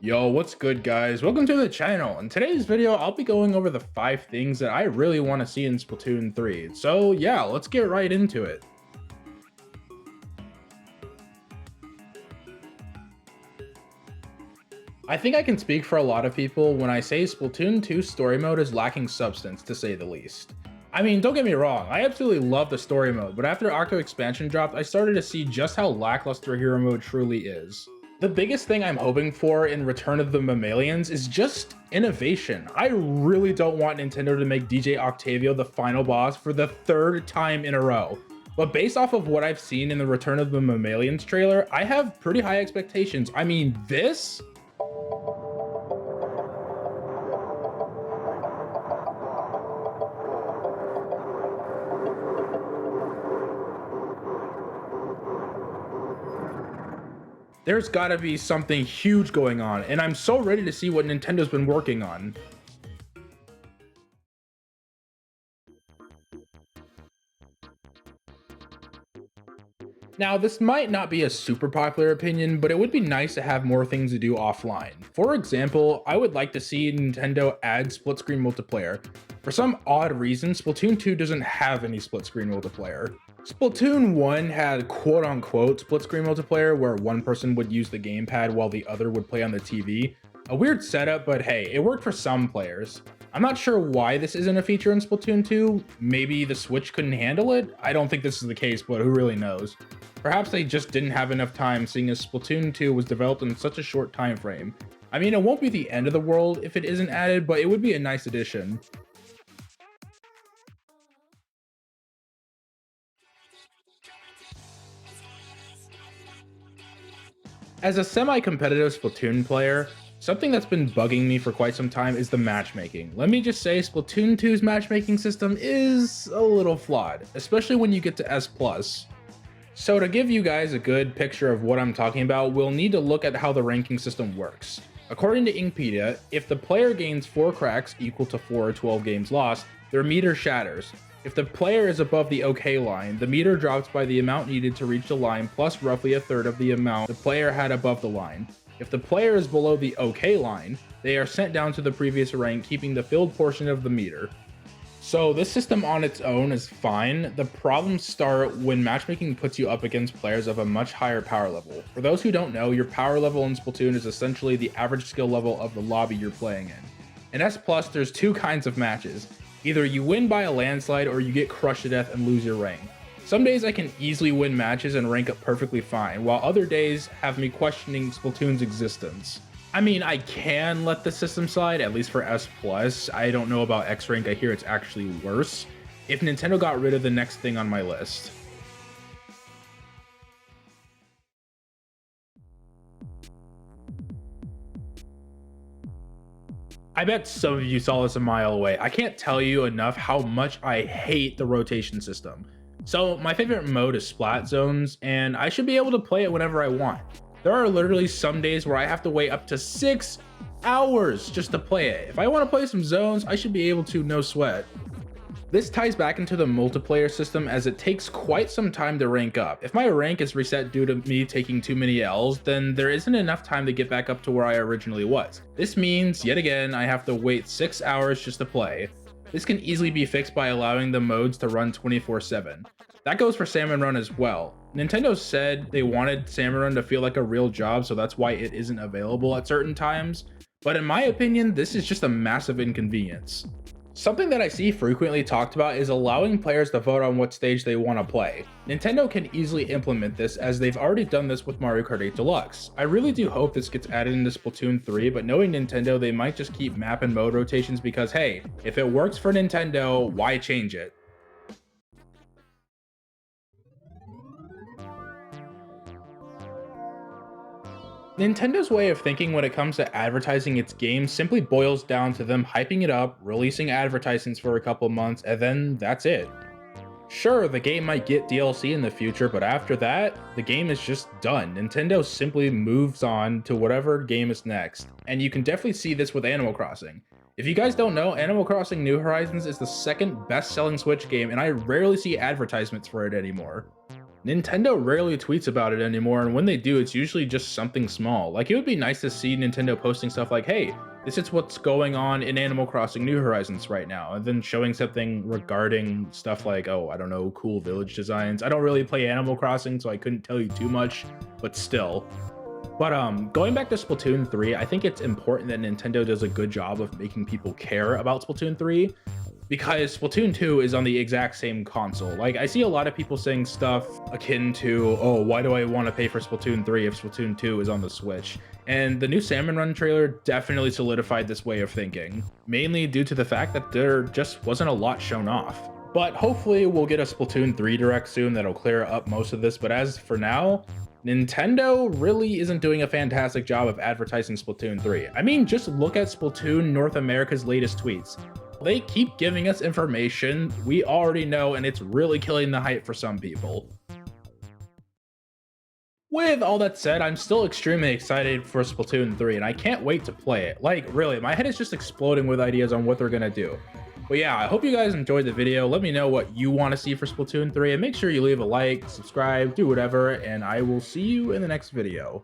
Yo, what's good guys? Welcome to the channel. In today's video, I'll be going over the 5 things that I really want to see in Splatoon 3. So yeah, let's get right into it. I think I can speak for a lot of people when I say Splatoon 2 story mode is lacking substance, to say the least. I mean, don't get me wrong, I absolutely love the story mode, but after Octo Expansion dropped, I started to see just how lackluster hero mode truly is. The biggest thing I'm hoping for in Return of the Mammalians is just innovation. I really don't want Nintendo to make DJ Octavio the final boss for the 3rd time in a row. But based off of what I've seen in the Return of the Mammalians trailer, I have pretty high expectations. I mean, this? There's gotta be something huge going on, and I'm so ready to see what Nintendo's been working on. Now, this might not be a super popular opinion, but it would be nice to have more things to do offline. For example, I would like to see Nintendo add split-screen multiplayer. For some odd reason, Splatoon 2 doesn't have any split-screen multiplayer. Splatoon 1 had quote-unquote split-screen multiplayer where one person would use the gamepad while the other would play on the TV. A weird setup, but hey, it worked for some players. I'm not sure why this isn't a feature in Splatoon 2. Maybe the Switch couldn't handle it? I don't think this is the case, but who really knows? Perhaps they just didn't have enough time, seeing as Splatoon 2 was developed in such a short time frame. I mean, it won't be the end of the world if it isn't added, but it would be a nice addition. As a semi-competitive Splatoon player, something that's been bugging me for quite some time is the matchmaking. Let me just say Splatoon 2's matchmaking system is a little flawed, especially when you get to S+. So to give you guys a good picture of what I'm talking about, we'll need to look at how the ranking system works. According to Inpedia, if the player gains 4 cracks equal to 4 or 12 games lost, their meter shatters. If the player is above the OK line, the meter drops by the amount needed to reach the line plus roughly a third of the amount the player had above the line. If the player is below the OK line, they are sent down to the previous rank, keeping the filled portion of the meter. So this system on its own is fine. The problems start when matchmaking puts you up against players of a much higher power level. For those who don't know, your power level in Splatoon is essentially the average skill level of the lobby you're playing in. In S+, there's 2 kinds of matches. Either you win by a landslide or you get crushed to death and lose your rank. Some days I can easily win matches and rank up perfectly fine, while other days have me questioning Splatoon's existence. I mean, I can let the system slide, at least for S+. I don't know about X rank, I hear it's actually worse. If Nintendo got rid of the next thing on my list. I bet some of you saw this a mile away. I can't tell you enough how much I hate the rotation system. So my favorite mode is Splat Zones, and I should be able to play it whenever I want. There are literally some days where I have to wait up to 6 hours just to play it. If I want to play some zones, I should be able to, no sweat. This ties back into the multiplayer system as it takes quite some time to rank up. If my rank is reset due to me taking too many L's, then there isn't enough time to get back up to where I originally was. This means, yet again, I have to wait 6 hours just to play. This can easily be fixed by allowing the modes to run 24/7. That goes for Salmon Run as well. Nintendo said they wanted Salmon Run to feel like a real job, so that's why it isn't available at certain times. But in my opinion, this is just a massive inconvenience. Something that I see frequently talked about is allowing players to vote on what stage they want to play. Nintendo can easily implement this as they've already done this with Mario Kart 8 Deluxe. I really do hope this gets added into Splatoon 3, but knowing Nintendo, they might just keep map and mode rotations because hey, if it works for Nintendo, why change it? Nintendo's way of thinking when it comes to advertising its games simply boils down to them hyping it up, releasing advertisements for a couple months, and then that's it. Sure, the game might get DLC in the future, but after that, the game is just done. Nintendo simply moves on to whatever game is next, and you can definitely see this with Animal Crossing. If you guys don't know, Animal Crossing New Horizons is the 2nd best-selling Switch game, and I rarely see advertisements for it anymore. Nintendo rarely tweets about it anymore, and when they do, it's usually just something small. Like, it would be nice to see Nintendo posting stuff like, hey, this is what's going on in Animal Crossing New Horizons right now, and then showing something regarding stuff like, oh, I don't know, cool village designs. I don't really play Animal Crossing, so I couldn't tell you too much, but still. But going back to Splatoon 3, I think it's important that Nintendo does a good job of making people care about Splatoon 3, because Splatoon 2 is on the exact same console. Like, I see a lot of people saying stuff akin to, oh, why do I want to pay for Splatoon 3 if Splatoon 2 is on the Switch? And the new Salmon Run trailer definitely solidified this way of thinking, mainly due to the fact that there just wasn't a lot shown off. But hopefully we'll get a Splatoon 3 Direct soon that'll clear up most of this, but as for now, Nintendo really isn't doing a fantastic job of advertising Splatoon 3. I mean, just look at Splatoon North America's latest tweets. They keep giving us information we already know, and it's really killing the hype for some people. With all that said, I'm still extremely excited for Splatoon 3, and I can't wait to play it. Like, really, my head is just exploding with ideas on what they're gonna do. But yeah, I hope you guys enjoyed the video. Let me know what you want to see for Splatoon 3, and make sure you leave a like, subscribe, do whatever, and I will see you in the next video.